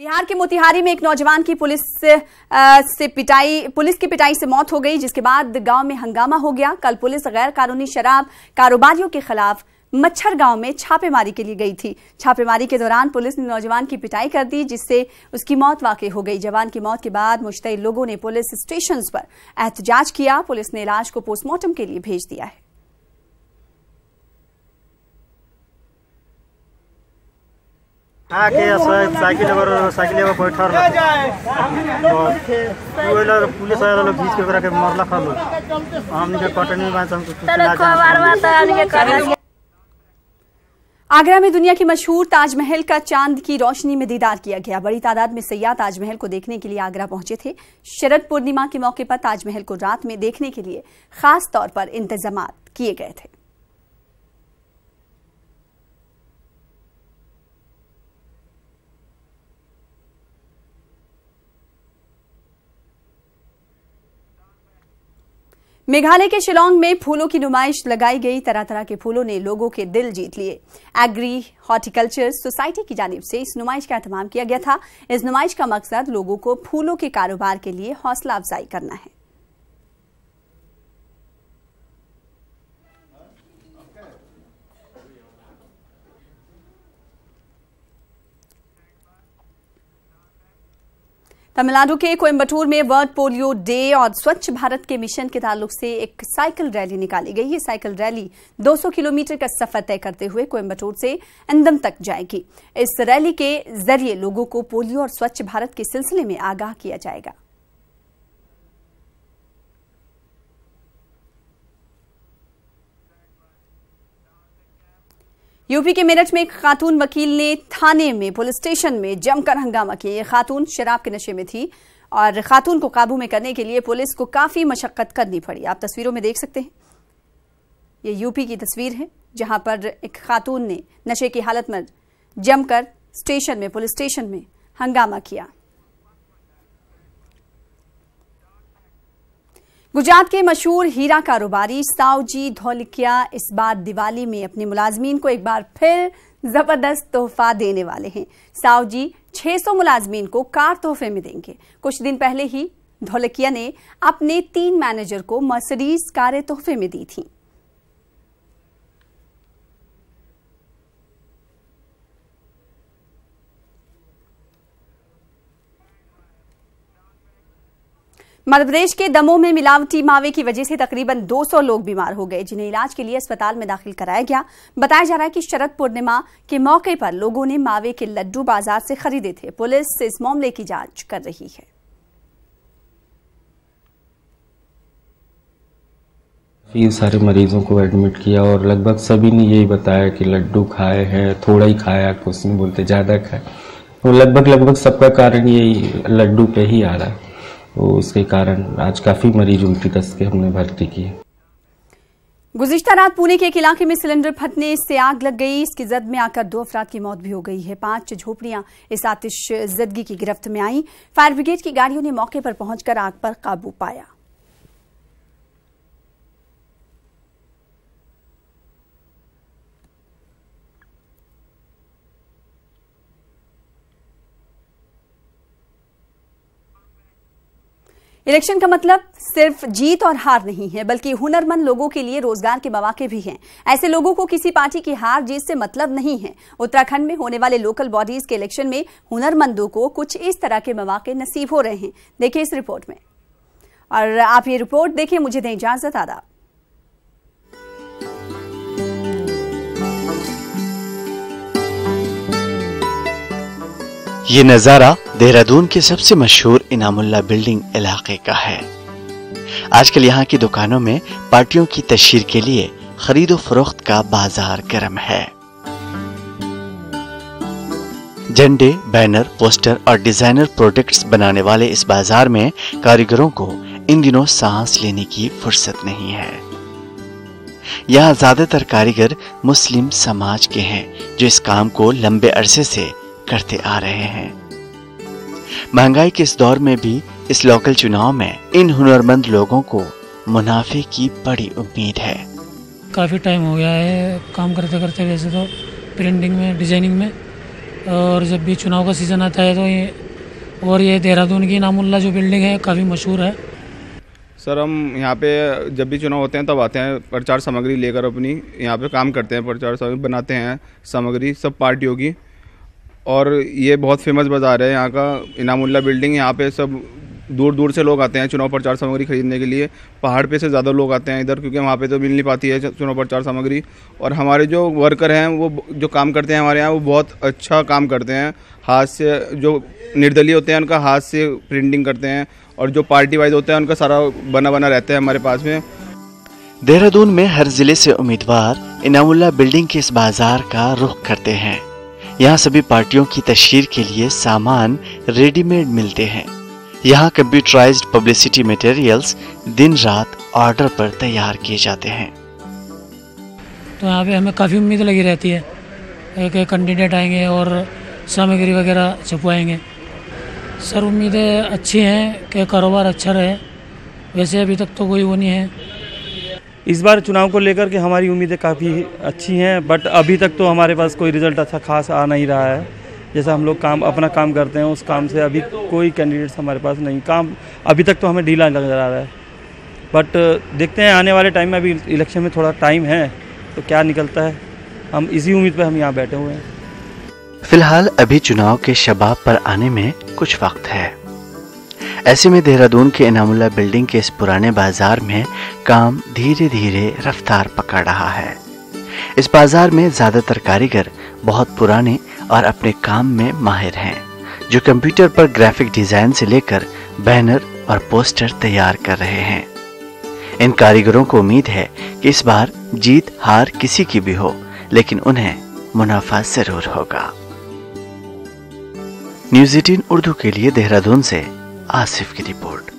बिहार के मोतिहारी में एक नौजवान की पुलिस की पिटाई से मौत हो गई, जिसके बाद गांव में हंगामा हो गया। कल पुलिस गैर कानूनी शराब कारोबारियों के खिलाफ मच्छर गांव में छापेमारी के लिए गई थी। छापेमारी के दौरान पुलिस ने नौजवान की पिटाई कर दी, जिससे उसकी मौत वाकई हो गई। जवान की मौत के बाद मुश्तइल लोगों ने पुलिस स्टेशन पर एहतजाज किया। पुलिस ने लाश को पोस्टमार्टम के लिए भेज दिया है। साइकिल बैठल पुलिस वाला लोग खींच के मरला खा लो हमनी के कटनी में। आगरा में दुनिया की मशहूर ताजमहल का चांद की रोशनी में दीदार किया गया। बड़ी तादाद में सयाह ताजमहल को देखने के लिए आगरा पहुंचे थे। शरद पूर्णिमा के मौके पर ताजमहल को रात में देखने के लिए खास तौर पर इंतजामात किए गए थे। मेघालय के शिलांग में फूलों की नुमाइश लगाई गई। तरह तरह के फूलों ने लोगों के दिल जीत लिए। एग्री हॉर्टिकल्चर सोसाइटी की जानिब से इस नुमाइश का एहतमाम किया गया था। इस नुमाइश का मकसद लोगों को फूलों के कारोबार के लिए हौसला अफजाई करना है। तमिलनाडु के कोयम्बटूर में वर्ल्ड पोलियो डे और स्वच्छ भारत के मिशन के ताल्लुक से एक साइकिल रैली निकाली गई। ये साइकिल रैली 200 किलोमीटर का सफर तय करते हुए कोयम्बटूर से अंदम तक जाएगी। इस रैली के जरिए लोगों को पोलियो और स्वच्छ भारत के सिलसिले में आगाह किया जाएगा। यूपी के मेरठ में एक खातून वकील ने थाने में पुलिस स्टेशन में जमकर हंगामा किया। ये खातून शराब के नशे में थी और खातून को काबू में करने के लिए पुलिस को काफी मशक्कत करनी पड़ी। आप तस्वीरों में देख सकते हैं, ये यूपी की तस्वीर है जहां पर एक खातून ने नशे की हालत में जमकर पुलिस स्टेशन में हंगामा किया। गुजरात के मशहूर हीरा कारोबारी सावजी धौलकिया इस बार दिवाली में अपने मुलाजमीन को एक बार फिर जबरदस्त तोहफा देने वाले हैं। सावजी 600 मुलाजमीन को कार तोहफे में देंगे। कुछ दिन पहले ही धौलकिया ने अपने 3 मैनेजर को मर्सिडीज कारें तोहफे में दी थी। मध्य प्रदेश के दमोह में मिलावटी मावे की वजह से तकरीबन 200 लोग बीमार हो गए, जिन्हें इलाज के लिए अस्पताल में दाखिल कराया गया। बताया जा रहा है कि शरद पूर्णिमा के मौके पर लोगों ने मावे के लड्डू बाजार से खरीदे थे। पुलिस इस मामले की जांच कर रही है। काफी सारे मरीजों को एडमिट किया और लगभग सभी ने यही बताया कि लड्डू खाए हैं, थोड़ा ही खाया, कुछ नहीं बोलते ज्यादा खाए। और लगभग सबका कारण यही लड्डू पे ही आ रहा है। तो इसके कारण आज काफी मरीज उल्टी दस्त के हमने भर्ती किए। गुज़िश्ता रात पुणे के एक इलाके में सिलेंडर फटने से आग लग गई। इसकी जद में आकर 2 अफराद की मौत भी हो गई है। 5 झोपड़ियां इस आतिशज़दगी की गिरफ्त में आई। फायर ब्रिगेड की गाड़ियों ने मौके पर पहुंचकर आग पर काबू पाया। इलेक्शन का मतलब सिर्फ जीत और हार नहीं है, बल्कि हुनरमंद लोगों के लिए रोजगार के मौके भी हैं। ऐसे लोगों को किसी पार्टी की हार जीत से मतलब नहीं है। उत्तराखंड में होने वाले लोकल बॉडीज के इलेक्शन में हुनरमंदों को कुछ इस तरह के मौके नसीब हो रहे हैं। देखिए इस रिपोर्ट में, और आप ये रिपोर्ट देखिए। मुझे दें इजाजत। आदाब। ये नजारा देहरादून के सबसे मशहूर इनामुल्ला बिल्डिंग इलाके का है। आजकल यहाँ की दुकानों में पार्टियों की तशहीर के लिए खरीदो फरोख्त का बाजार गर्म है। झंडे, बैनर, पोस्टर और डिजाइनर प्रोडक्ट्स बनाने वाले इस बाजार में कारीगरों को इन दिनों सांस लेने की फुर्सत नहीं है। यहाँ ज्यादातर कारीगर मुस्लिम समाज के हैं, जो इस काम को लंबे अरसे से करते आ रहे हैं। महंगाई के इस दौर में भी इस लोकल चुनाव में इन हुनरमंद लोगों को मुनाफे की बड़ी उम्मीद है। काफ़ी टाइम हो गया है काम करते करते, वैसे तो प्रिंटिंग में, डिजाइनिंग में, और जब भी चुनाव का सीज़न आता है तो ये देहरादून की इनामुल्लाह जो बिल्डिंग है काफ़ी मशहूर है। सर हम यहाँ पे जब भी चुनाव होते हैं तब आते हैं, प्रचार सामग्री लेकर अपनी यहाँ पे काम करते हैं, प्रचार सामग्री बनाते हैं, सामग्री सब पार्टियों की। और ये बहुत फेमस बाज़ार है यहाँ का, इनामुल्लाह बिल्डिंग। यहाँ पे सब दूर दूर से लोग आते हैं चुनाव प्रचार सामग्री खरीदने के लिए। पहाड़ पे से ज़्यादा लोग आते हैं इधर, क्योंकि वहाँ पे तो मिल नहीं पाती है चुनाव प्रचार सामग्री। और हमारे जो वर्कर हैं वो जो काम करते हैं हमारे यहाँ, वो बहुत अच्छा काम करते हैं। हाथ से जो निर्दलीय होते हैं उनका हाथ से प्रिंटिंग करते हैं, और जो पार्टी वाइज होते हैं उनका सारा बना बना रहता है हमारे पास में। देहरादून में हर जिले से उम्मीदवार इनामुल्लाह बिल्डिंग के इस बाजार का रुख करते हैं। यहाँ सभी पार्टियों की तशहीर के लिए सामान रेडीमेड मिलते हैं। यहाँ कंप्यूटराइज्ड पब्लिसिटी मटेरियल्स दिन रात ऑर्डर पर तैयार किए जाते हैं। तो यहाँ पे हमें काफ़ी उम्मीद लगी रहती है, एक कैंडिडेट आएंगे और सामग्री वगैरह छपवाएंगे। सर उम्मीदें अच्छी हैं कि कारोबार अच्छा रहे। वैसे अभी तक तो कोई वो नहीं है। इस बार चुनाव को लेकर के हमारी उम्मीदें काफ़ी अच्छी हैं, बट अभी तक तो हमारे पास कोई रिजल्ट अच्छा खास आ नहीं रहा है। जैसा हम लोग अपना काम करते हैं उस काम से अभी कोई कैंडिडेट्स हमारे पास नहीं। काम अभी तक तो हमें ढीला लग रहा है, बट देखते हैं आने वाले टाइम में। अभी इलेक्शन में थोड़ा टाइम है तो क्या निकलता है, हम इसी उम्मीद पर हम यहाँ बैठे हुए हैं। फिलहाल अभी चुनाव के शबाब पर आने में कुछ वक्त है। ऐसे में देहरादून के इनामुल्लाह बिल्डिंग के इस पुराने बाजार में काम धीरे धीरे रफ्तार पकड़ रहा है। इस बाजार में ज्यादातर कारीगर बहुत पुराने और अपने काम में माहिर हैं, जो कंप्यूटर पर ग्राफिक डिजाइन से लेकर बैनर और पोस्टर तैयार कर रहे हैं। इन कारीगरों को उम्मीद है कि इस बार जीत हार किसी की भी हो, लेकिन उन्हें मुनाफा जरूर होगा। न्यूज़ 18 उर्दू के लिए देहरादून से आसिफ की रिपोर्ट।